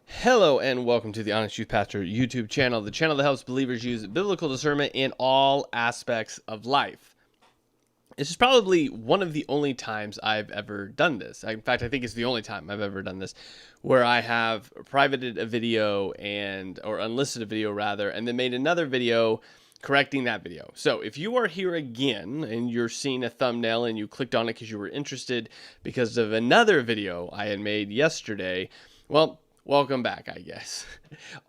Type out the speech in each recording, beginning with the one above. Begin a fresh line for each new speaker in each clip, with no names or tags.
Hello and welcome to the Honest Youth Pastor YouTube channel, the channel that helps believers use biblical discernment in all aspects of life. This is probably one of the only times I've ever done this. In fact, I think it's the only time I've ever done this, where I have privated a video or unlisted a video rather, and then made another video correcting that video. So if you are here again and you're seeing a thumbnail and you clicked on it because you were interested because of another video I had made yesterday, well, welcome back, I guess.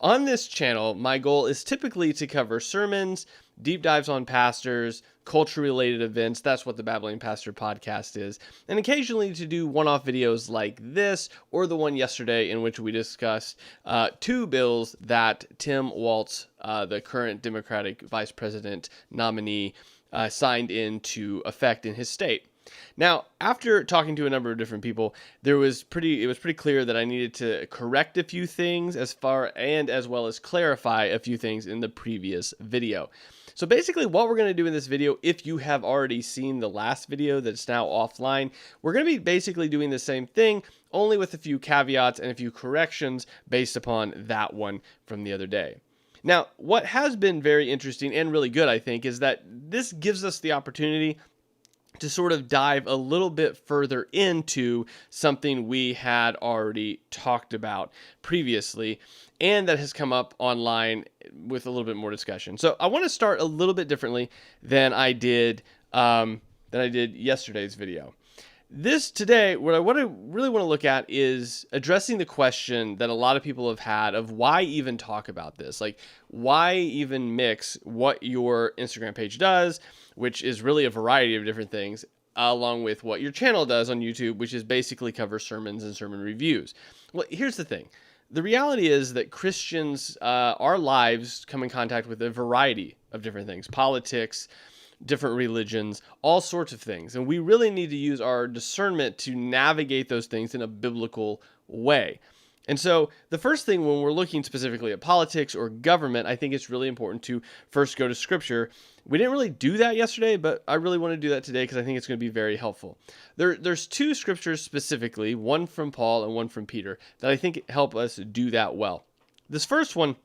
On this channel, my goal is typically to cover sermons, deep dives on pastors, culture-related events. That's what the Babbling Pastor podcast is. And occasionally to do one-off videos like this or the one yesterday in which we discussed two bills that Tim Walz, the current Democratic vice president nominee, signed into effect in his state. Now, after talking to a number of different people, it was pretty clear that I needed to correct a few things as well as clarify a few things in the previous video. So basically what we're going to do in this video, if you have already seen the last video that's now offline, we're going to be basically doing the same thing, only with a few caveats and a few corrections based upon that one from the other day. Now, what has been very interesting and really good, I think, is that this gives us the opportunity to sort of dive a little bit further into something we had already talked about previously and that has come up online with a little bit more discussion. So I want to start a little bit differently than I did yesterday's video. Today, what I really want to look at is addressing the question that a lot of people have had of why even talk about this? Like, why even mix what your Instagram page does, which is really a variety of different things, along with what your channel does on YouTube, which is basically cover sermons and sermon reviews. Well, here's the thing. The reality is that Christians, our lives come in contact with a variety of different things, politics, different religions, all sorts of things. And we really need to use our discernment to navigate those things in a biblical way. And so the first thing when we're looking specifically at politics or government, I think it's really important to first go to scripture. We didn't really do that yesterday, but I really want to do that today because I think it's going to be very helpful. There's two scriptures specifically, one from Paul and one from Peter, that I think help us do that well. This first one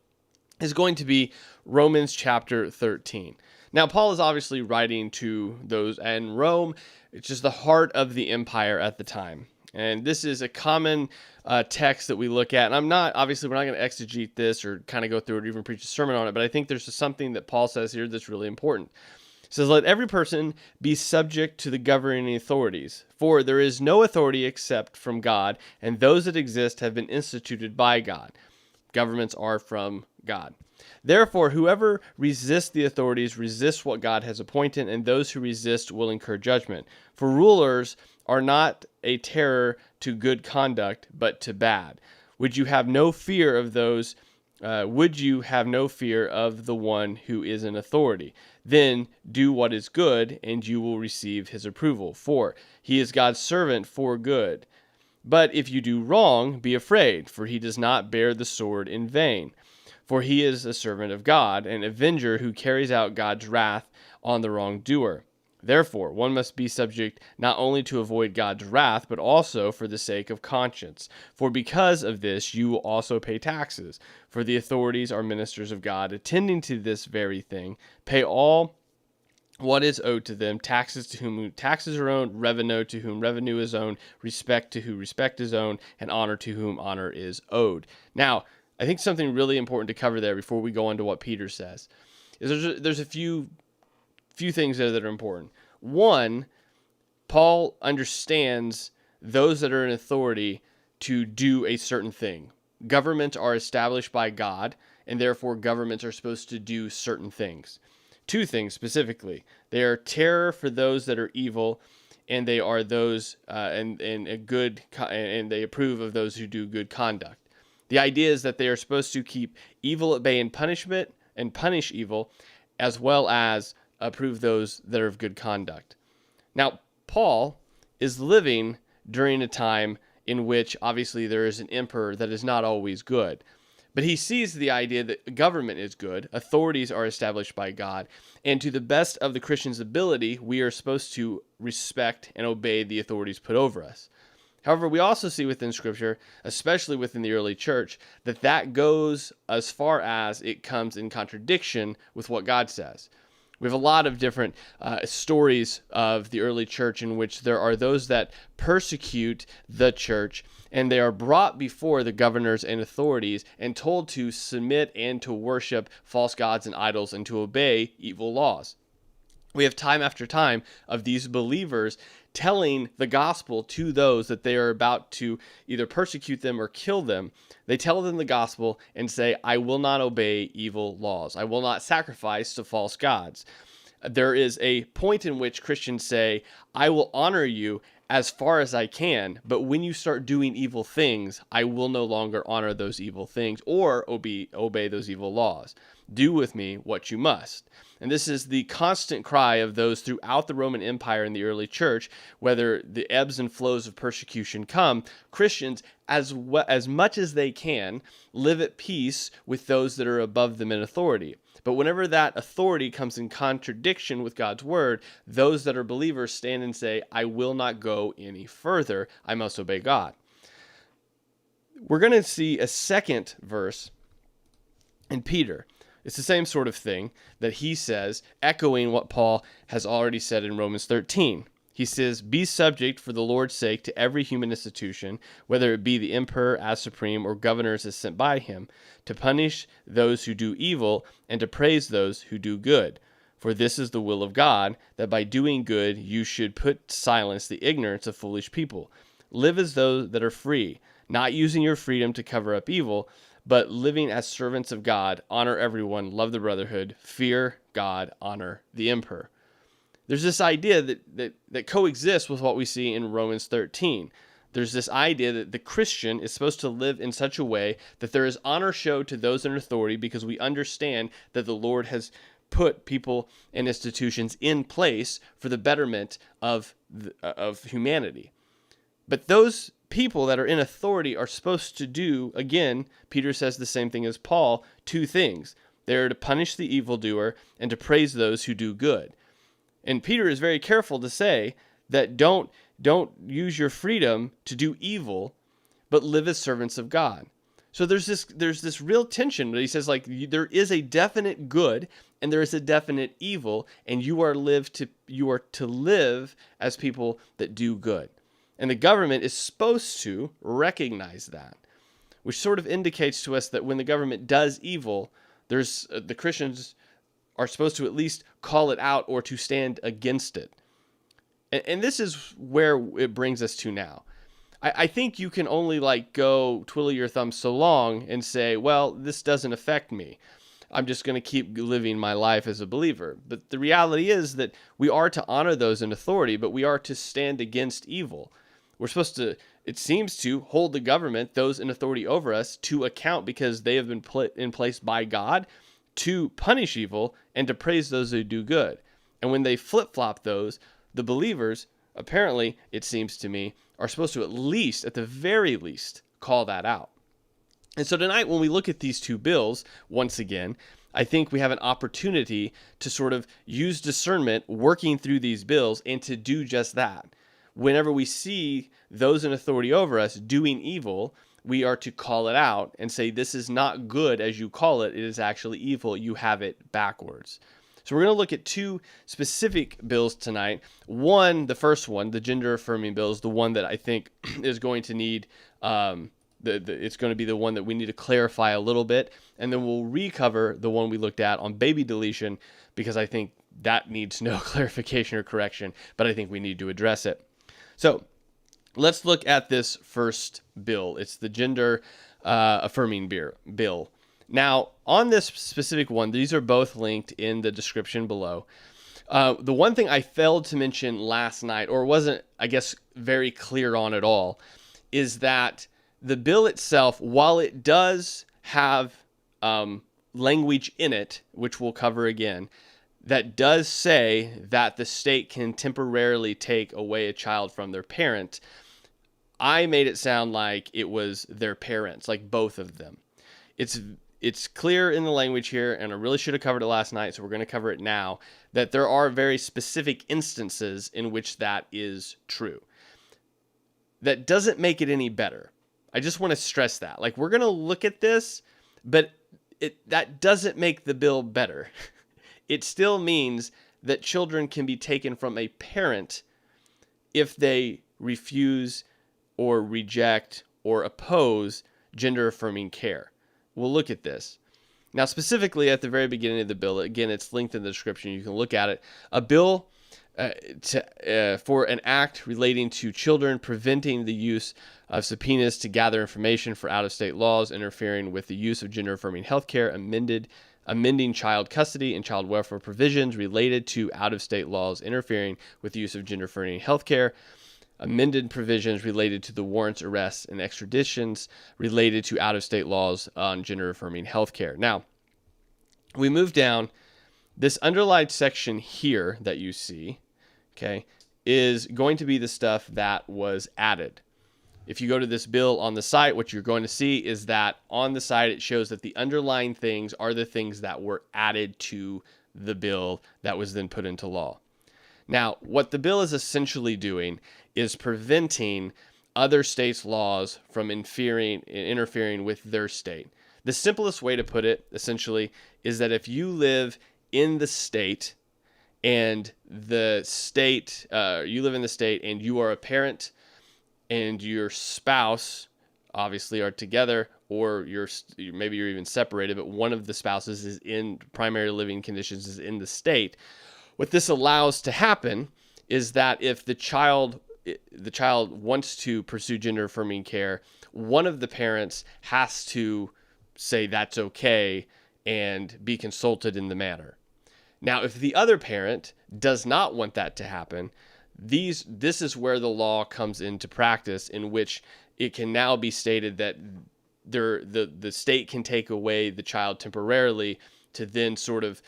is going to be Romans chapter 13. Now, Paul is obviously writing to those in Rome. It's just the heart of the empire at the time. And this is a common text that we look at. And we're not going to exegete this or kind of go through it or even preach a sermon on it, but I think there's just something that Paul says here that's really important. It says, "Let every person be subject to the governing authorities, for there is no authority except from God, and those that exist have been instituted by God." Governments are from God. "Therefore, whoever resists the authorities resists what God has appointed, and those who resist will incur judgment. For rulers are not a terror to good conduct, but to bad. Would you have no fear of the one who is in authority? Then do what is good, and you will receive his approval, for he is God's servant for good. But if you do wrong, be afraid, for he does not bear the sword in vain. For he is a servant of God, an avenger who carries out God's wrath on the wrongdoer. Therefore, one must be subject not only to avoid God's wrath, but also for the sake of conscience. For because of this, you will also pay taxes. For the authorities are ministers of God, attending to this very thing. Pay all what is owed to them, taxes to whom taxes are owed, revenue to whom revenue is owed, respect to whom respect is owed, and honor to whom honor is owed." Now, I think something really important to cover there before we go on to what Peter says is there's a few things there that are important. One, Paul understands those that are in authority to do a certain thing. Governments are established by God, and therefore governments are supposed to do certain things. Two things specifically. They are terror for those that are evil, and they are those and they approve of those who do good conduct. The idea is that they are supposed to keep evil at bay and punishment and punish evil, as well as approve those that are of good conduct. Now, Paul is living during a time in which obviously there is an emperor that is not always good. But he sees the idea that government is good, authorities are established by God, and to the best of the Christian's ability, we are supposed to respect and obey the authorities put over us. However, we also see within Scripture, especially within the early church, that goes as far as it comes in contradiction with what God says. We have a lot of different stories of the early church in which there are those that persecute the church, and they are brought before the governors and authorities and told to submit and to worship false gods and idols and to obey evil laws. We have time after time of these believers telling the gospel to those that they are about to either persecute them or kill them. They tell them the gospel and say, I will not obey evil laws. I will not sacrifice to false gods. There is a point in which Christians say, I will honor you as far as I can, but when you start doing evil things, I will no longer honor those evil things or obey those evil laws. Do with me what you must. And this is the constant cry of those throughout the Roman Empire and the early church, whether the ebbs and flows of persecution come, Christians, as much as they can, live at peace with those that are above them in authority. But whenever that authority comes in contradiction with God's word, those that are believers stand and say, I will not go any further. I must obey God. We're going to see a second verse in Peter. It's the same sort of thing that he says, echoing what Paul has already said in Romans 13. He says, be subject for the Lord's sake to every human institution, whether it be the emperor as supreme or governors as sent by him, to punish those who do evil and to praise those who do good. For this is the will of God, that by doing good you should put to silence the ignorance of foolish people. Live as those that are free, not using your freedom to cover up evil, but living as servants of God. Honor everyone, love the brotherhood, fear God, honor the emperor. There's this idea that coexists with what we see in Romans 13. There's this idea that the Christian is supposed to live in such a way that there is honor showed to those in authority because we understand that the Lord has put people and institutions in place for the betterment of humanity. But those people that are in authority are supposed to do, again, Peter says the same thing as Paul, two things. They are to punish the evildoer and to praise those who do good. And Peter is very careful to say that don't use your freedom to do evil, but live as servants of God. So there's this real tension, but he says there is a definite good and there is a definite evil, and you are to live as people that do good. And the government is supposed to recognize that, which sort of indicates to us that when the government does evil, the Christians are supposed to at least call it out or to stand against it. And this is where it brings us to now. I think you can only go twiddle your thumbs so long and say, well, this doesn't affect me. I'm just going to keep living my life as a believer. But the reality is that we are to honor those in authority, but we are to stand against evil. We're supposed to, it seems to, hold the government, those in authority over us, to account because they have been put in place by God to punish evil and to praise those who do good. And when they flip-flop those, the believers, apparently, it seems to me, are supposed to at the very least, call that out. And so tonight, when we look at these two bills, once again, I think we have an opportunity to sort of use discernment working through these bills and to do just that. Whenever we see those in authority over us doing evil, we are to call it out and say, this is not good as you call it. It is actually evil. You have it backwards. So we're going to look at two specific bills tonight. One, the first one, the gender-affirming bill, is the one that I think is going to need, it's going to be the one that we need to clarify a little bit. And then we'll recover the one we looked at on baby deletion, because I think that needs no clarification or correction, but I think we need to address it. So let's look at this first bill. It's the gender-affirming bill. Now, on this specific one, these are both linked in the description below. The one thing I failed to mention last night, or wasn't, I guess, very clear on at all, is that the bill itself, while it does have language in it, which we'll cover again, that does say that the state can temporarily take away a child from their parent, I made it sound like it was their parents, like both of them. It's clear in the language here, and I really should have covered it last night, so we're going to cover it now, that there are very specific instances in which that is true. that doesn't make it any better. I just want to stress that. Like, we're going to look at this, but that doesn't make the bill better. It still means that children can be taken from a parent if they refuse or reject or oppose gender-affirming care. We'll look at this. Now, specifically at the very beginning of the bill, again, it's linked in the description. You can look at it. A bill for an act relating to children, preventing the use of subpoenas to gather information for out-of-state laws, interfering with the use of gender-affirming healthcare, amending child custody and child welfare provisions related to out-of-state laws, interfering with the use of gender-affirming healthcare, amended provisions related to the warrants, arrests, and extraditions related to out-of-state laws on gender-affirming healthcare. Now, we move down. This underlined section here that you see, okay, is going to be the stuff that was added. If you go to this bill on the site, what you're going to see is that on the site it shows that the underlying things are the things that were added to the bill that was then put into law. Now, what the bill is essentially doing is preventing other states' laws from interfering with their state. The simplest way to put it, essentially, is that if you live in the state and you live in the state and you are a parent and your spouse obviously are together, or maybe you're even separated, but one of the spouses is in primary living conditions is in the state. What this allows to happen is that if the child wants to pursue gender-affirming care, one of the parents has to say that's okay and be consulted in the matter. Now, if the other parent does not want that to happen, this is where the law comes into practice, in which it can now be stated that the state can take away the child temporarily to then sort of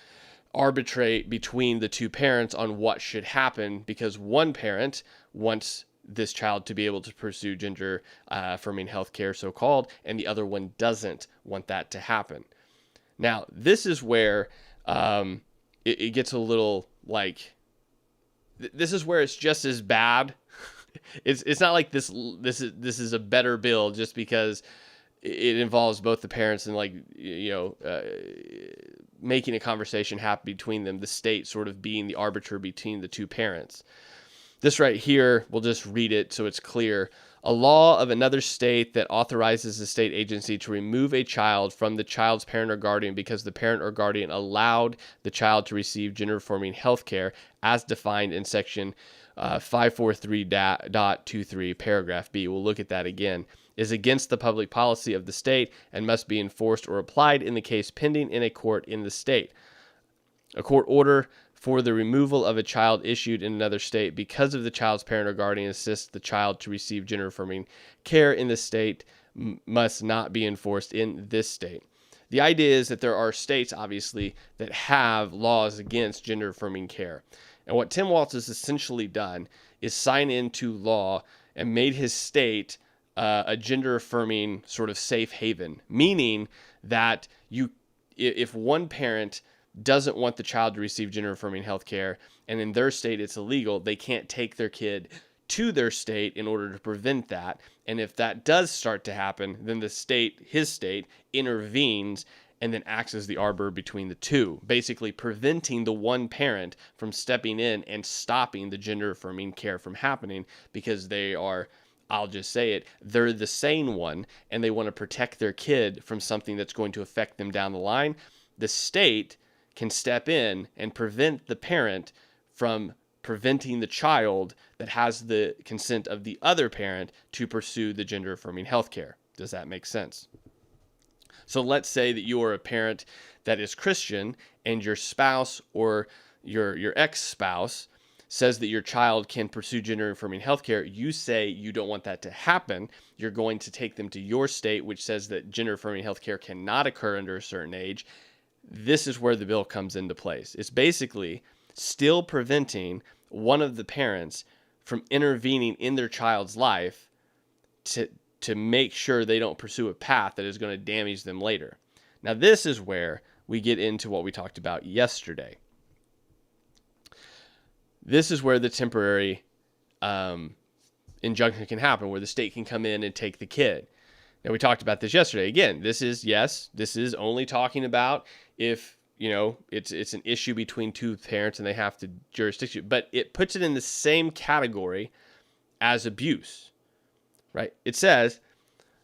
arbitrate between the two parents on what should happen, because one parent wants this child to be able to pursue gender affirming healthcare, so-called, and the other one doesn't want that to happen. Now, this is where it gets a little like, this is where it's just as bad. It's not like this is a better bill just because it involves both the parents and, like, making a conversation happen between them, the state sort of being the arbiter between the two parents. This right here, we'll just read it so it's clear. A law of another state that authorizes the state agency to remove a child from the child's parent or guardian because the parent or guardian allowed the child to receive gender-affirming health care as defined in section 543.23, paragraph B. We'll look at that again. Is against the public policy of the state and must be enforced or applied in the case pending in a court in the state. A court order for the removal of a child issued in another state because of the child's parent or guardian assists the child to receive gender-affirming care in the state must not be enforced in this state. The idea is that there are states, obviously, that have laws against gender-affirming care. And what Tim Walz has essentially done is sign into law and made his state a gender-affirming sort of safe haven, meaning that if one parent doesn't want the child to receive gender-affirming health care, and in their state it's illegal, they can't take their kid to their state in order to prevent that. And if that does start to happen, then his state, intervenes and then acts as the arbiter between the two, basically preventing the one parent from stepping in and stopping the gender-affirming care from happening, because they are, I'll just say it, they're the sane one, and they want to protect their kid from something that's going to affect them down the line. The state can step in and prevent the parent from preventing the child that has the consent of the other parent to pursue the gender-affirming healthcare. Does that make sense? So let's say that you are a parent that is Christian and your spouse or your ex-spouse says that your child can pursue gender-affirming healthcare. You say you don't want that to happen. You're going to take them to your state, which says that gender-affirming healthcare cannot occur under a certain age. This is where the bill comes into place. It's basically still preventing one of the parents from intervening in their child's life to make sure they don't pursue a path that is going to damage them later. Now, this is where we get into what we talked about yesterday. This is where the temporary injunction can happen, where the state can come in and take the kid. Now, we talked about this yesterday. Again, this is only talking about if, it's an issue between two parents and they have to jurisdiction, but it puts it in the same category as abuse, right? It says,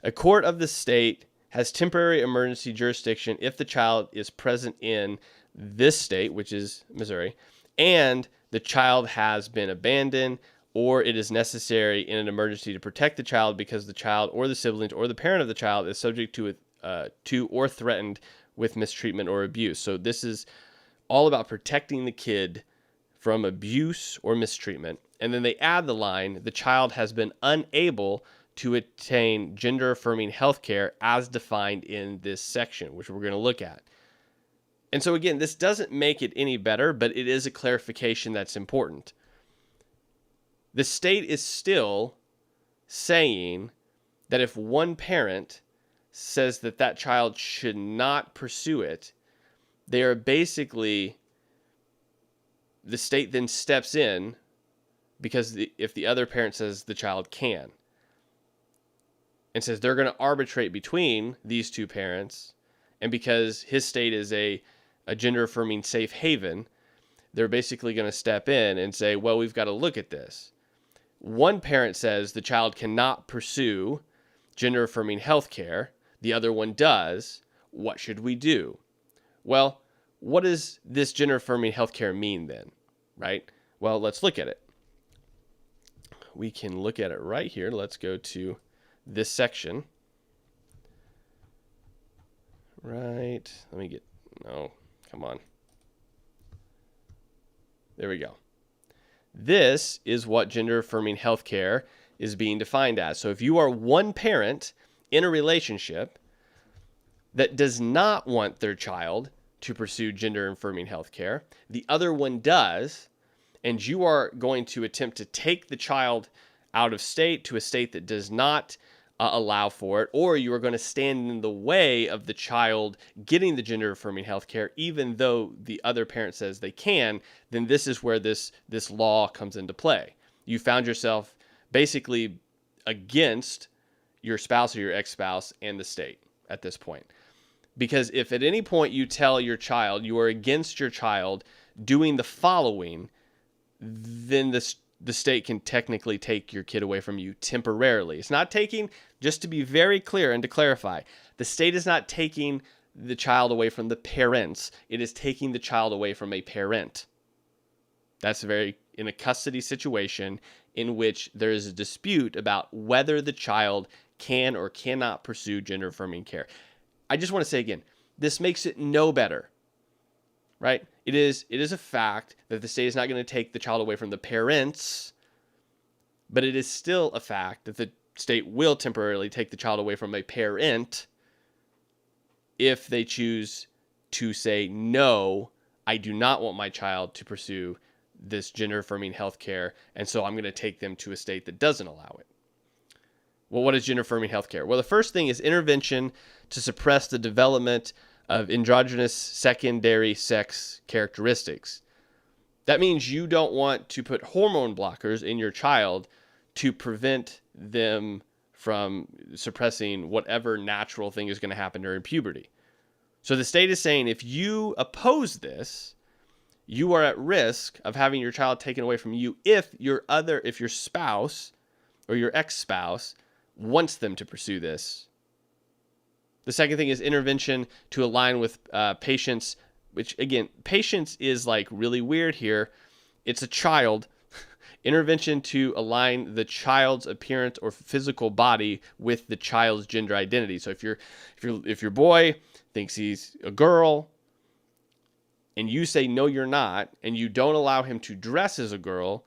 a court of the state has temporary emergency jurisdiction if the child is present in this state, which is Missouri, and the child has been abandoned, or it is necessary in an emergency to protect the child because the child or the siblings or the parent of the child is subject to or threatened with mistreatment or abuse. So this is all about protecting the kid from abuse or mistreatment. And then they add the line, the child has been unable to attain gender-affirming healthcare as defined in this section, which we're going to look at. And so again, this doesn't make it any better, but it is a clarification that's important. The state is still saying that if one parent says that that child should not pursue it, they are basically, the state then steps in because if the other parent says the child can, and says they're going to arbitrate between these two parents, and because his state is a gender-affirming safe haven, they're basically going to step in and say, well, we've got to look at this. One parent says the child cannot pursue gender-affirming health care. The other one does. What should we do? Well, what does this gender-affirming health care mean then, right? Well, let's look at it. We can look at it right here. Let's go to this section. Right. Come on. There we go. This is what gender-affirming healthcare is being defined as. So if you are one parent in a relationship that does not want their child to pursue gender-affirming healthcare, the other one does, and you are going to attempt to take the child out of state to a state that does not allow for it, or you are going to stand in the way of the child getting the gender-affirming healthcare, even though the other parent says they can, then this is where this law comes into play. You found yourself basically against your spouse or your ex-spouse and the state at this point. Because if at any point you tell your child you are against your child doing the following, then the state can technically take your kid away from you temporarily. It's not taking, just to be very clear and to clarify, the state is not taking the child away from the parents. It is taking the child away from a parent. That's in a custody situation in which there is a dispute about whether the child can or cannot pursue gender-affirming care. I just want to say again, this makes it no better, right? It is a fact that the state is not going to take the child away from the parents, but it is still a fact that the state will temporarily take the child away from a parent if they choose to say, no, I do not want my child to pursue this gender-affirming healthcare, and so I'm going to take them to a state that doesn't allow it. Well, what is gender-affirming healthcare? Well, the first thing is intervention to suppress the development of androgynous secondary sex characteristics. That means you don't want to put hormone blockers in your child to prevent them from suppressing whatever natural thing is going to happen during puberty. So the state is saying if you oppose this, you are at risk of having your child taken away from you if your spouse or your ex-spouse wants them to pursue this. The second thing is intervention to align with patients, which again, patients is like really weird here. It's a child. Intervention to align the child's appearance or physical body with the child's gender identity. So if your boy thinks he's a girl and you say no you're not, and you don't allow him to dress as a girl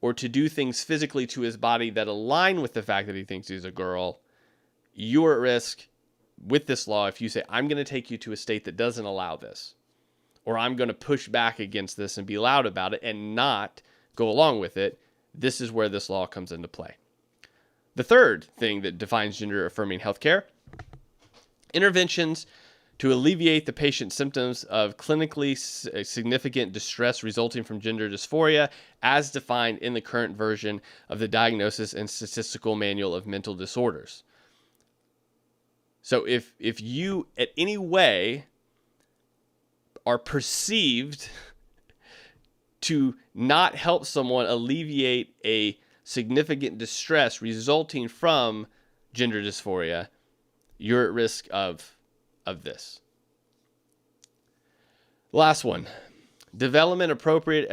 or to do things physically to his body that align with the fact that he thinks he's a girl, you're at risk with this law if you say, I'm going to take you to a state that doesn't allow this, or I'm going to push back against this and be loud about it and not go along with it. This is where this law comes into play. The third thing that defines gender-affirming healthcare, interventions to alleviate the patient's symptoms of clinically significant distress resulting from gender dysphoria as defined in the current version of the Diagnosis and Statistical Manual of Mental Disorders. So if you at any way are perceived to not help someone alleviate a significant distress resulting from gender dysphoria, you're at risk of this. Last one, developmentally appropriate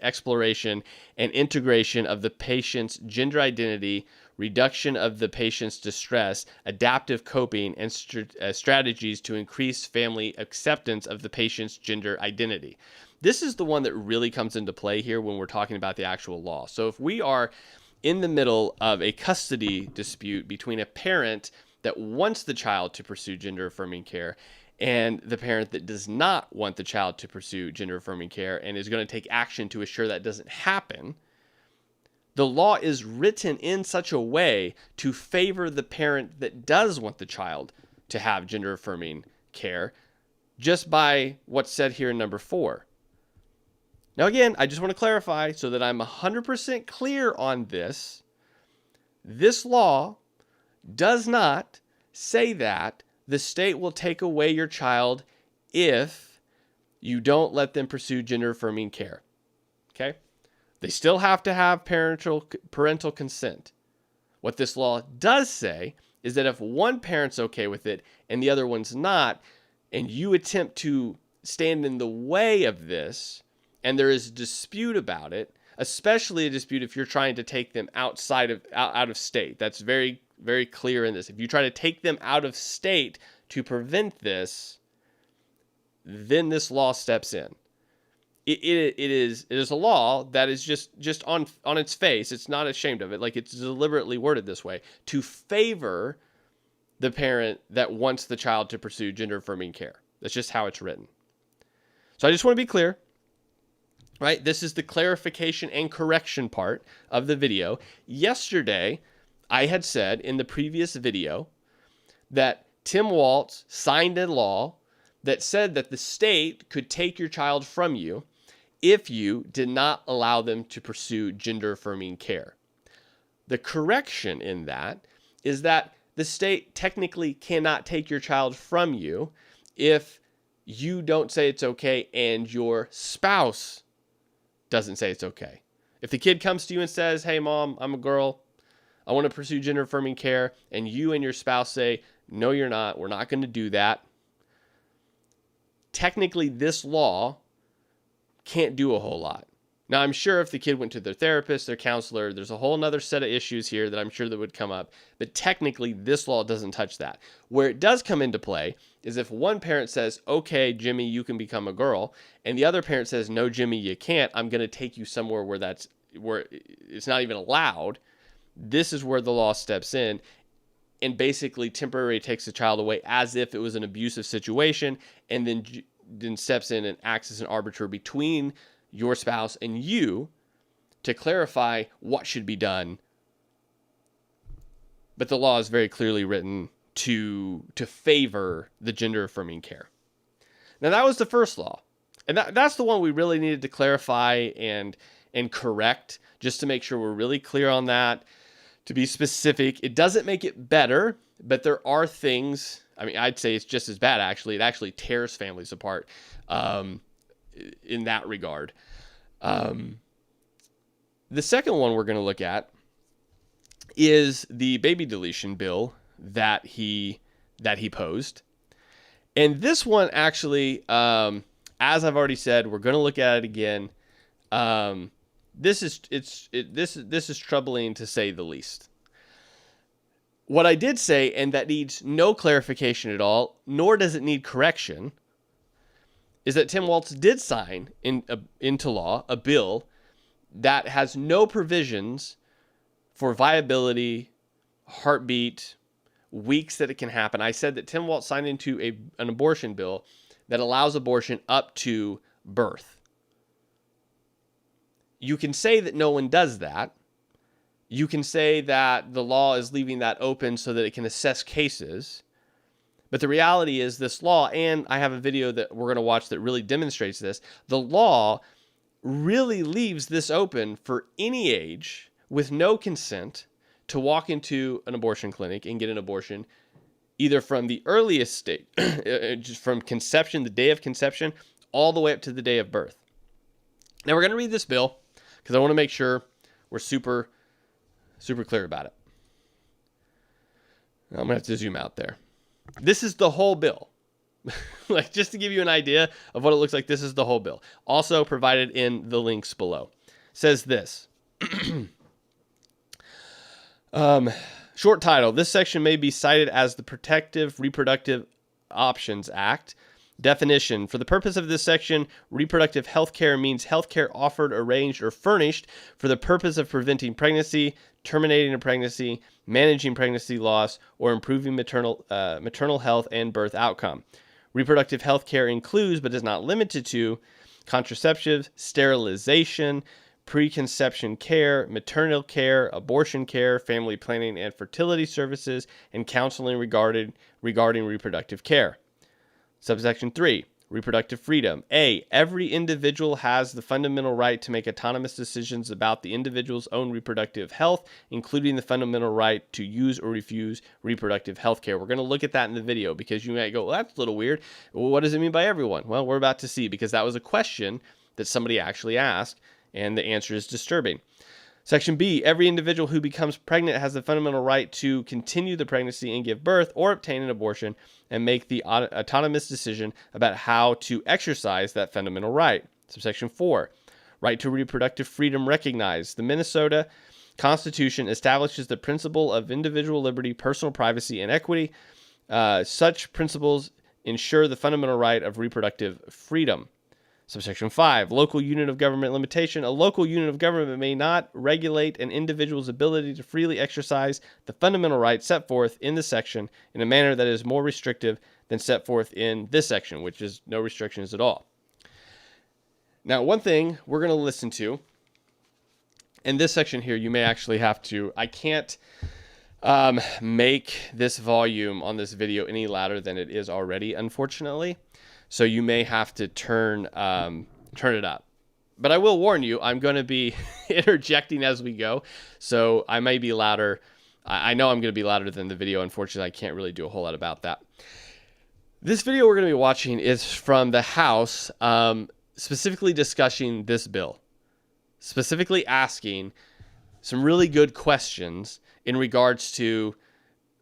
exploration and integration of the patient's gender identity, reduction of the patient's distress, adaptive coping, and strategies to increase family acceptance of the patient's gender identity. This is the one that really comes into play here when we're talking about the actual law. So if we are in the middle of a custody dispute between a parent that wants the child to pursue gender-affirming care and the parent that does not want the child to pursue gender-affirming care and is going to take action to assure that doesn't happen, the law is written in such a way to favor the parent that does want the child to have gender-affirming care just by what's said here in number 4. Now again, I just want to clarify so that I'm 100% clear on this. This law does not say that the state will take away your child if you don't let them pursue gender-affirming care. Okay? They still have to have parental consent. What this law does say is that if one parent's okay with it and the other one's not, and you attempt to stand in the way of this, and there is a dispute about it, especially a dispute if you're trying to take them out of state. That's very, very clear in this. If you try to take them out of state to prevent this, then this law steps in. It is a law that is just on its face. It's not ashamed of it. Like, it's deliberately worded this way to favor the parent that wants the child to pursue gender-affirming care. That's just how it's written. So I just want to be clear. Right? This is the clarification and correction part of the video. Yesterday, I had said in the previous video that Tim Walz signed a law that said that the state could take your child from you if you did not allow them to pursue gender-affirming care. The correction in that is that the state technically cannot take your child from you if you don't say it's okay and your spouse doesn't say it's okay. If the kid comes to you and says, "Hey mom, I'm a girl, I want to pursue gender-affirming care," and you and your spouse say, "No, you're not, we're not going to do that," technically this law can't do a whole lot. Now, I'm sure if the kid went to their therapist, their counselor, there's a whole nother set of issues here that I'm sure that would come up. But technically, this law doesn't touch that. Where it does come into play is if one parent says, "Okay, Jimmy, you can become a girl," and the other parent says, "No, Jimmy, you can't. I'm going to take you somewhere where it's not even allowed." This is where the law steps in and basically temporarily takes the child away as if it was an abusive situation, and then steps in and acts as an arbiter between your spouse and you to clarify what should be done. But the law is very clearly written to favor the gender-affirming care. Now, that was the first law. And that's the one we really needed to clarify and correct, just to make sure we're really clear on that, to be specific. It doesn't make it better, but there are things, I mean, I'd say it's just as bad, actually. It actually tears families apart in that regard. The second one we're going to look at is the baby deletion bill that he posed. And this one actually, as I've already said, we're going to look at it again. This is troubling to say the least. What I did say, and that needs no clarification at all, nor does it need correction, is that Tim Walz did sign into law a bill that has no provisions for viability, heartbeat, weeks that it can happen. I said that Tim Walz signed into an abortion bill that allows abortion up to birth. You can say that no one does that. You can say that the law is leaving that open so that it can assess cases. But the reality is this law, and I have a video that we're going to watch that really demonstrates this, the law really leaves this open for any age with no consent to walk into an abortion clinic and get an abortion, either from the earliest state, just from conception, the day of conception, all the way up to the day of birth. Now we're going to read this bill because I want to make sure we're super clear about it. I'm going to have to zoom out there. This is the whole bill. Like, just to give you an idea of what it looks like, this is the whole bill. Also provided in the links below. It says this. Short title. This section may be cited as the Protective Reproductive Options Act. Definition. For the purpose of this section, reproductive health care means health care offered, arranged, or furnished for the purpose of preventing pregnancy, terminating a pregnancy, managing pregnancy loss, or improving maternal health and birth outcome. Reproductive health care includes, but is not limited to, contraceptives, sterilization, preconception care, maternal care, abortion care, family planning and fertility services, and counseling regarding reproductive care. Subsection 3, reproductive freedom. A, every individual has the fundamental right to make autonomous decisions about the individual's own reproductive health, including the fundamental right to use or refuse reproductive health care. We're going to look at that in the video because you might go, well, that's a little weird. Well, what does it mean by everyone? Well, we're about to see, because that was a question that somebody actually asked, and the answer is disturbing. Section B, every individual who becomes pregnant has the fundamental right to continue the pregnancy and give birth or obtain an abortion and make the autonomous decision about how to exercise that fundamental right. Subsection 4, right to reproductive freedom recognized. The Minnesota Constitution establishes the principle of individual liberty, personal privacy, and equity. Such principles ensure the fundamental right of reproductive freedom. Subsection 5, local unit of government limitation. A local unit of government may not regulate an individual's ability to freely exercise the fundamental right set forth in this section in a manner that is more restrictive than set forth in this section, which is no restrictions at all. Now, one thing we're going to listen to, in this section here, you may actually have to, I can't make this volume on this video any louder than it is already, unfortunately. So you may have to turn it up. But I will warn you, I'm going to be interjecting as we go. So I may be louder. I know I'm going to be louder than the video. Unfortunately, I can't really do a whole lot about that. This video we're going to be watching is from the House, specifically discussing this bill. Specifically asking some really good questions in regards to,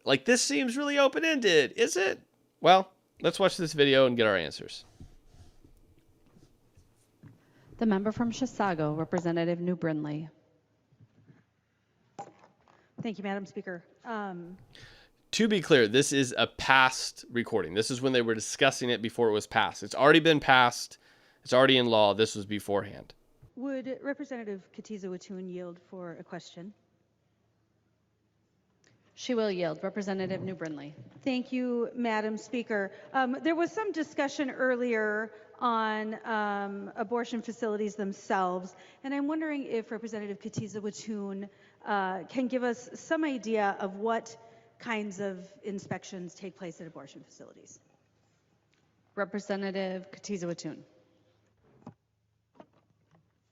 like, this seems really open-ended, is it? Well, let's watch this video and get our answers.
The member from Chisago, Representative New Brindley.
Thank you, Madam Speaker.
To be clear, this is a past recording. This is when they were discussing it before it was passed. It's already been passed. It's already in law. This was beforehand.
Would Representative Katiza-Watun yield for a question?
She will yield. Representative New Brindley.
Thank you, Madam Speaker. There was some discussion earlier on abortion facilities themselves, and I'm wondering if Representative Katiza-Watun can give us some idea of what kinds of inspections take place at abortion facilities.
Representative Katiza-Watun.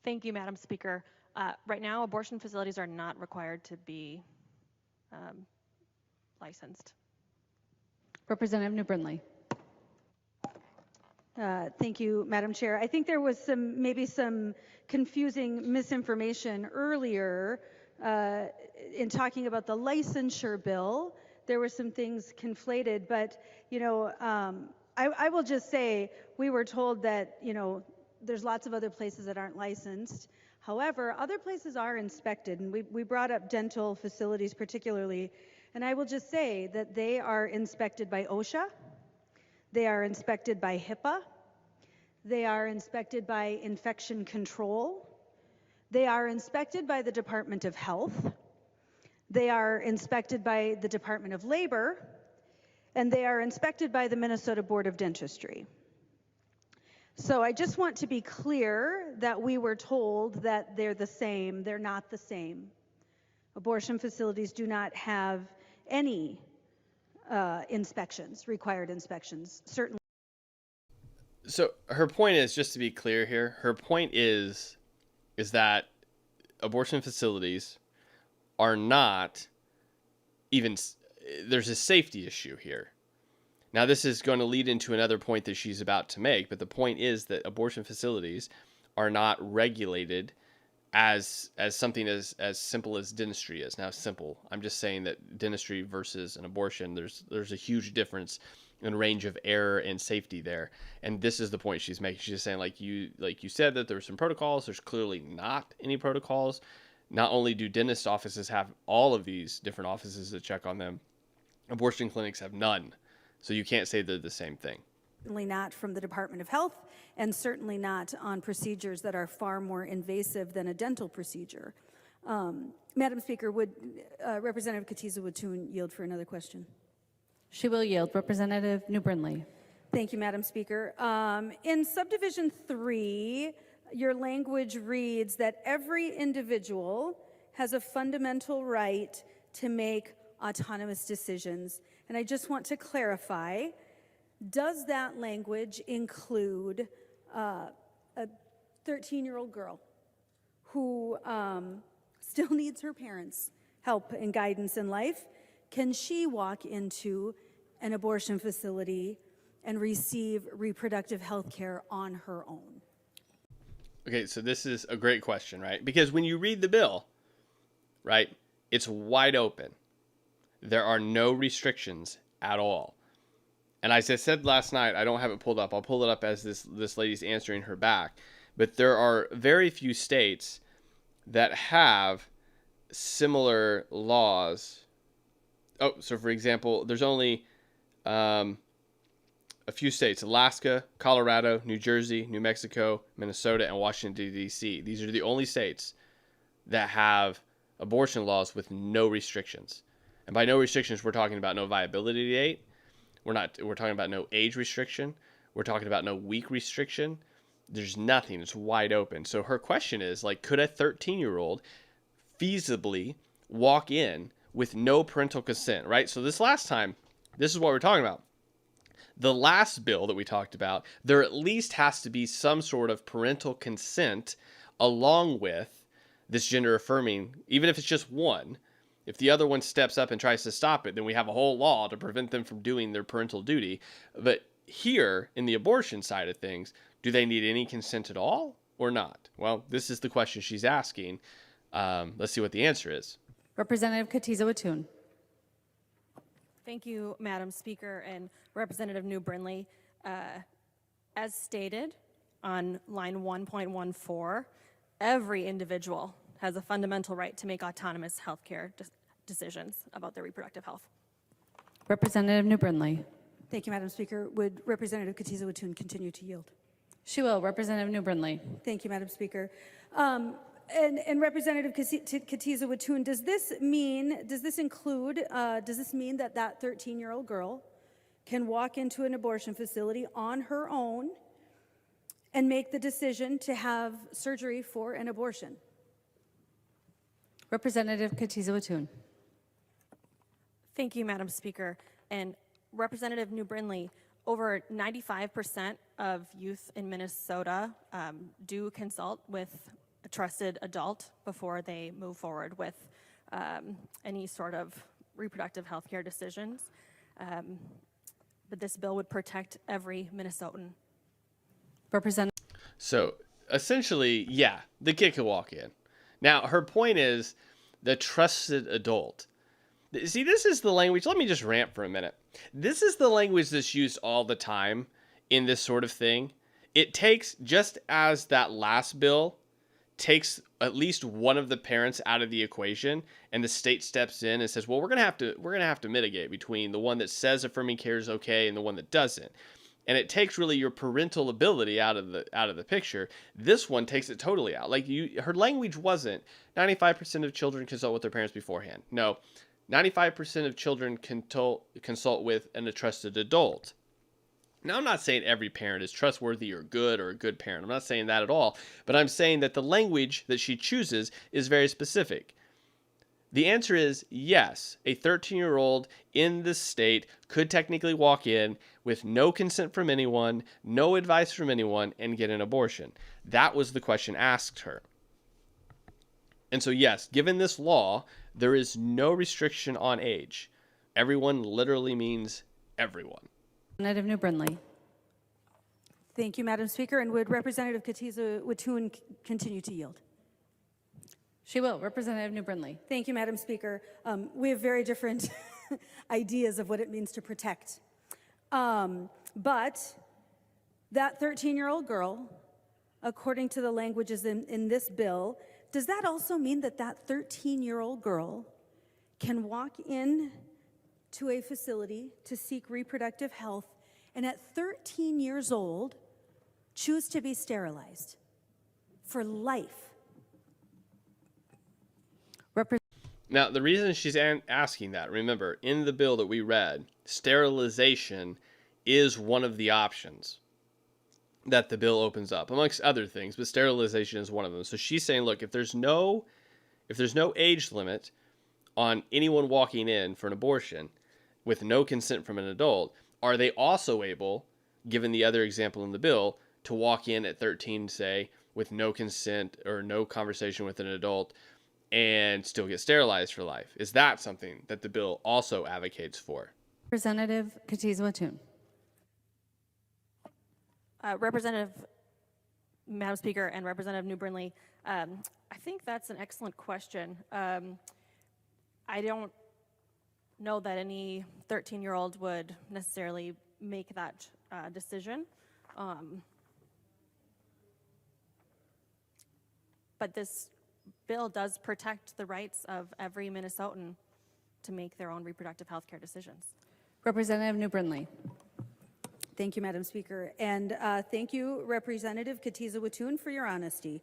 Thank you, Madam Speaker. Right now, abortion facilities are not required to be licensed.
Representative New Brindley.
Thank you, Madam Chair. I think there was maybe some confusing misinformation earlier in talking about the licensure bill. There were some things conflated, but I will just say we were told that there's lots of other places that aren't licensed. However, other places are inspected, and we brought up dental facilities particularly, and I will just say that they are inspected by OSHA, they are inspected by HIPAA, they are inspected by infection control, they are inspected by the Department of Health, they are inspected by the Department of Labor, and they are inspected by the Minnesota Board of Dentistry. So I just want to be clear that we were told that they're the same. They're not the same. Abortion facilities do not have any required inspections, certainly.
So her point is, just to be clear here, her point is that abortion facilities are not even, there's a safety issue here. Now, this is going to lead into another point that she's about to make, but the point is that abortion facilities are not regulated as something as simple as dentistry is. Now, simple, I'm just saying that dentistry versus an abortion, there's a huge difference in range of error and safety there. And this is the point she's making. She's just saying, like you said, that there's some protocols. There's clearly not any protocols. Not only do dentist offices have all of these different offices that check on them, abortion clinics have none. So you can't say they're the same thing.
Certainly not from the Department of Health, and certainly not on procedures that are far more invasive than a dental procedure. Madam Speaker, would Representative Katiza-Watun yield for another question?
She will yield. Representative New Brindley.
Thank you, Madam Speaker. In subdivision 3, your language reads that every individual has a fundamental right to make autonomous decisions. And I just want to clarify, does that language include a 13-year-old girl who still needs her parents' help and guidance in life? Can she walk into an abortion facility and receive reproductive health care on her own?
Okay, so this is a great question, right? Because when you read the bill, right, it's wide open. There are no restrictions at all. And as I said last night, I don't have it pulled up. I'll pull it up as this lady's answering her back. But there are very few states that have similar laws. Oh, so for example, there's only a few states: Alaska, Colorado, New Jersey, New Mexico, Minnesota, and Washington, D.C. These are the only states that have abortion laws with no restrictions. And by no restrictions, we're talking about no viability date. We're talking about no age restriction. We're talking about no week restriction. There's nothing. It's wide open. So her question is, like, could a 13-year-old feasibly walk in with no parental consent, right? So this last time, this is what we're talking about. The last bill that we talked about, there at least has to be some sort of parental consent along with this gender affirming, even if it's just one. If the other one steps up and tries to stop it, then we have a whole law to prevent them from doing their parental duty. But here, in the abortion side of things, do they need any consent at all or not? Well, this is the question she's asking. Let's see what the answer is.
Representative Katiza-Watun.
Thank you, Madam Speaker and Representative New Brindley. As stated on line 1.14, every individual has a fundamental right to make autonomous healthcare decisions about their reproductive health.
Representative New Brindley.
Thank you, Madam Speaker. Would Representative Katiza-Watun continue to yield?
She will. Representative New Brindley.
Thank you, Madam Speaker. And Representative Katiza-Watun, does this mean that that 13-year-old girl can walk into an abortion facility on her own and make the decision to have surgery for an abortion?
Representative Katiza-Watun.
Thank you, Madam Speaker. And Representative New Brindley, over 95% of youth in Minnesota do consult with a trusted adult before they move forward with any sort of reproductive health care decisions. But this bill would protect every Minnesotan.
Representative.
So essentially, yeah, the kid could walk in. Now, her point is the trusted adult. See, this is the language. Let me just rant for a minute. This is the language that's used all the time in this sort of thing. It takes, just as that last bill takes at least one of the parents out of the equation, and the state steps in and says, well, we're gonna have to mitigate between the one that says affirming care is okay and the one that doesn't. And it takes really your parental ability out of the picture. This one takes it totally out. Like, her language wasn't 95% of children consult with their parents beforehand. No, 95% of children consult with a trusted adult. Now, I'm not saying every parent is trustworthy or a good parent. I'm not saying that at all. But I'm saying that the language that she chooses is very specific. The answer is yes. A 13-year-old in this state could technically walk in with no consent from anyone, no advice from anyone, and get an abortion. That was the question asked her. And so, yes, given this law, there is no restriction on age. Everyone literally means everyone.
Representative New Brindley.
Thank you, Madam Speaker. And would Representative Katiza Watun continue to yield?
She will. Representative New Brindley.
Thank you, Madam Speaker. We have very different ideas of what it means to protect. But that 13-year-old girl, according to the languages in this bill, does that also mean that that 13-year-old girl can walk in to a facility to seek reproductive health and at 13 years old choose to be sterilized for life?
Now, the reason she's asking that, remember, in the bill that we read, sterilization is one of the options that the bill opens up, amongst other things, but sterilization is one of them. So she's saying, look, if there's no age limit on anyone walking in for an abortion with no consent from an adult, are they also able, given the other example in the bill, to walk in at 13, say, with no consent or no conversation with an adult and still get sterilized for life? Is that something that the bill also advocates for?
Representative Katiza Watun.
Representative, Madam Speaker, and Representative New Brindley, I think that's an excellent question. I don't know that any 13-year-old would necessarily make that decision. But this bill does protect the rights of every Minnesotan to make their own reproductive health care decisions.
Representative New Brindley.
Thank you, Madam Speaker. And thank you, Representative Katiza Watun, for your honesty.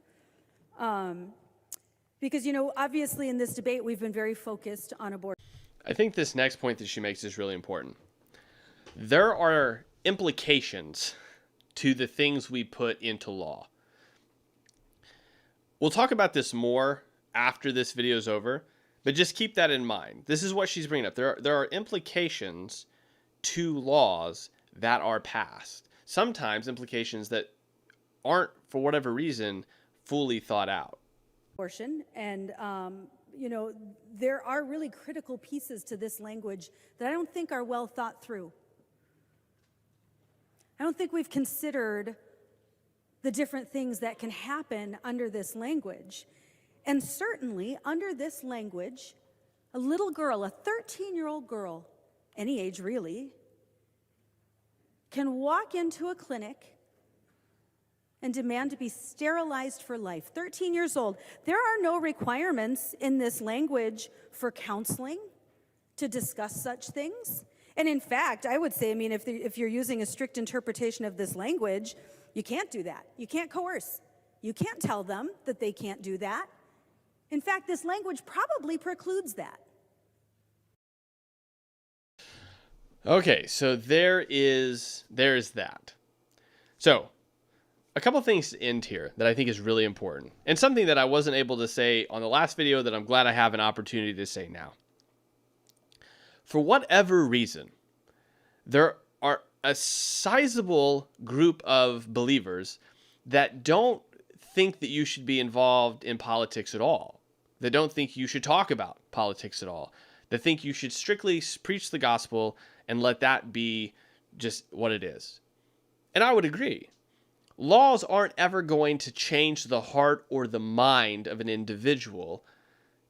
Because, you know, obviously in this debate, we've been very focused on abortion.
I think this next point that she makes is really important. There are implications to the things we put into law. We'll talk about this more after this video is over, but just keep that in mind. This is what she's bringing up. There are implications to laws that are passed. Sometimes implications that aren't, for whatever reason, fully thought out.
Abortion, and you know, there are really critical pieces to this language that I don't think are well thought through. I don't think we've considered the different things that can happen under this language. And certainly under this language, a little girl, a 13-year-old girl, any age really, can walk into a clinic and demand to be sterilized for life. 13 years old. There are no requirements in this language for counseling to discuss such things. And in fact, I would say, I mean, if you're using a strict interpretation of this language, you can't do that. You can't coerce. You can't tell them that they can't do that. In fact, this language probably precludes that.
Okay, so there's that. So, a couple things to end here that I think is really important, and something that I wasn't able to say on the last video that I'm glad I have an opportunity to say now. For whatever reason, there are a sizable group of believers that don't think that you should be involved in politics at all. They don't think you should talk about politics at all. They think you should strictly preach the gospel and let that be just what it is. And I would agree. Laws aren't ever going to change the heart or the mind of an individual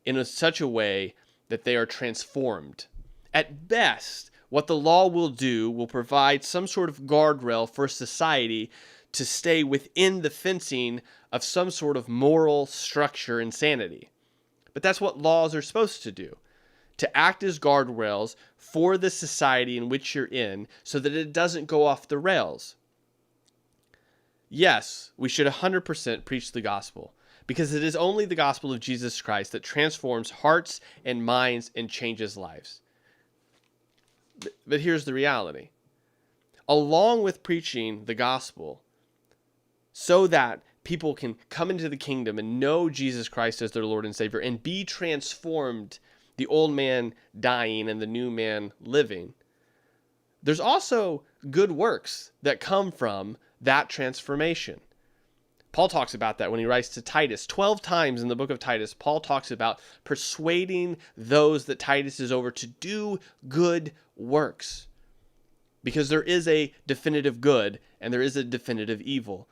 in such a way that they are transformed. At best, what the law will do will provide some sort of guardrail for society to stay within the fencing of some sort of moral structure and sanity. But that's what laws are supposed to do. To act as guardrails for the society in which you're in so that it doesn't go off the rails. Yes, we should 100% preach the gospel because it is only the gospel of Jesus Christ that transforms hearts and minds and changes lives. But here's the reality. Along with preaching the gospel, so that people can come into the kingdom and know Jesus Christ as their Lord and Savior and be transformed, the old man dying and the new man living, there's also good works that come from that transformation. Paul talks about that when he writes to Titus. 12 times in the book of Titus, Paul talks about persuading those that Titus is over to do good works. Because there is a definitive good and there is a definitive evil.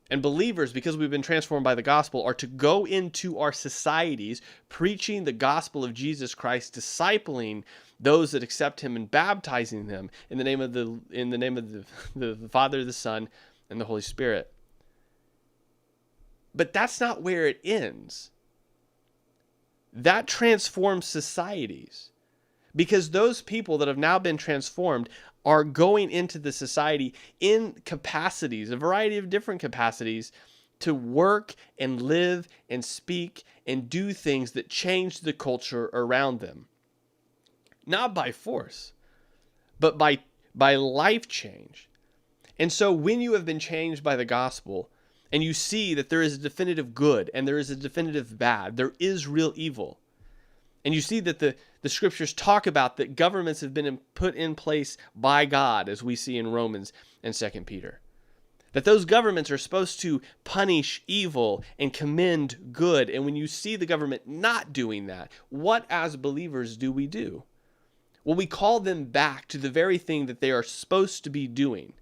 And believers, because we've been transformed by the gospel, are to go into our societies preaching the gospel of Jesus Christ, discipling those that accept him and baptizing them in the name of the Father, the Son, and the Holy Spirit. But that's not where it ends. That transforms societies. Because those people that have now been transformed are going into the society in capacities, a variety of different capacities, to work and live and speak and do things that change the culture around them. Not by force, but by life change. And so when you have been changed by the gospel, and you see that there is a definitive good and there is a definitive bad, there is real evil, and you see that the scriptures talk about that governments have been put in place by God, as we see in Romans and 2 Peter. That those governments are supposed to punish evil and commend good. And when you see the government not doing that, what as believers do we do? Well, we call them back to the very thing that they are supposed to be doing.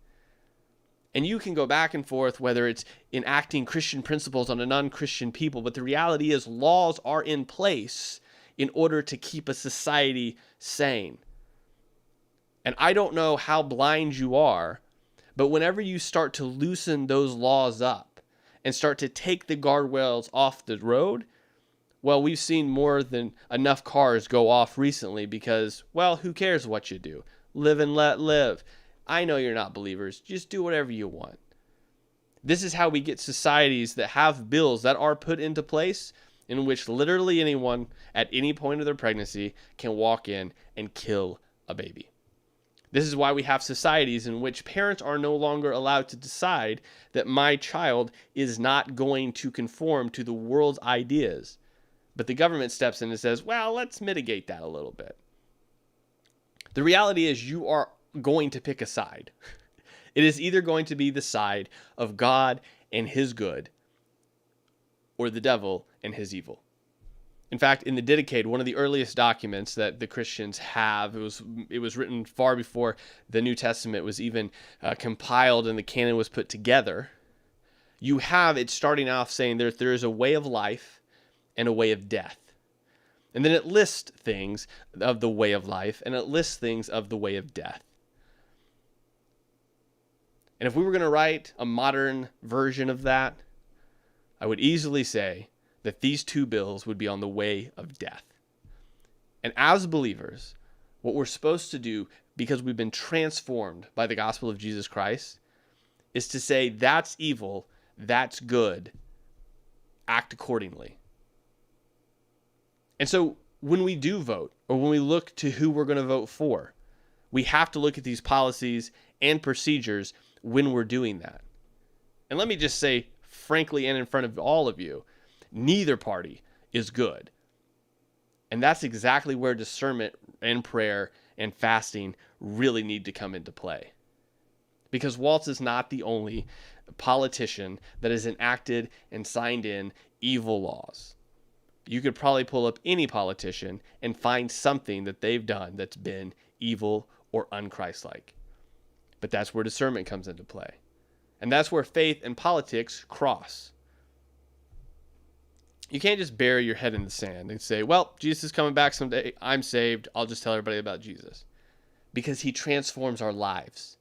And you can go back and forth whether it's enacting Christian principles on a non-Christian people, but the reality is laws are in place in order to keep a society sane. And I don't know how blind you are, but whenever you start to loosen those laws up and start to take the guardrails off the road, well, we've seen more than enough cars go off recently because, well, who cares what you do? Live and let live. I know you're not believers. Just do whatever you want. This is how we get societies that have bills that are put into place in which literally anyone at any point of their pregnancy can walk in and kill a baby. This is why we have societies in which parents are no longer allowed to decide that my child is not going to conform to the world's ideas. But the government steps in and says, well, let's mitigate that a little bit. The reality is you are going to pick a side. It is either going to be the side of God and his good, or the devil and his evil. In fact, in the Didache, one of the earliest documents that the Christians have, it was written far before the New Testament was even compiled and the canon was put together. You have it starting off saying there is a way of life and a way of death. And then it lists things of the way of life and it lists things of the way of death. And if we were going to write a modern version of that, I would easily say that these two bills would be on the way of death. And as believers, what we're supposed to do, because we've been transformed by the gospel of Jesus Christ, is to say that's evil, that's good, act accordingly. And so when we do vote, or when we look to who we're going to vote for, we have to look at these policies and procedures when we're doing that. And let me just say, frankly, and in front of all of you, neither party is good. And that's exactly where discernment and prayer and fasting really need to come into play. Because Walz is not the only politician that has enacted and signed in evil laws. You could probably pull up any politician and find something that they've done that's been evil or unchristlike. But that's where discernment comes into play. And that's where faith and politics cross. You can't just bury your head in the sand and say, well, Jesus is coming back someday. I'm saved. I'll just tell everybody about Jesus. Because he transforms our lives.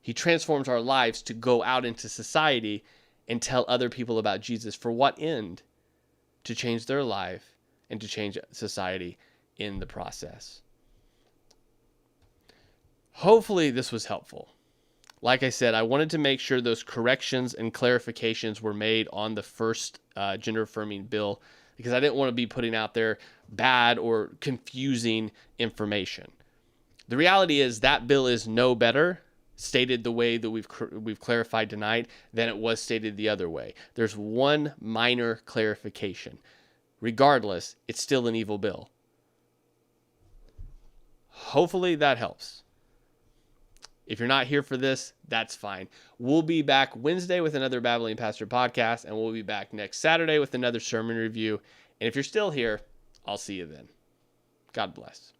He transforms our lives to go out into society and tell other people about Jesus. For what end? To change their life and to change society in the process. Hopefully this was helpful. Like I said, I wanted to make sure those corrections and clarifications were made on the first gender-affirming bill because I didn't want to be putting out there bad or confusing information. The reality is that bill is no better stated the way that we've clarified tonight, then it was stated the other way. There's one minor clarification. Regardless, it's still an evil bill. Hopefully that helps. If you're not here for this, that's fine. We'll be back Wednesday with another Babbling Pastor podcast, and we'll be back next Saturday with another sermon review. And if you're still here, I'll see you then. God bless.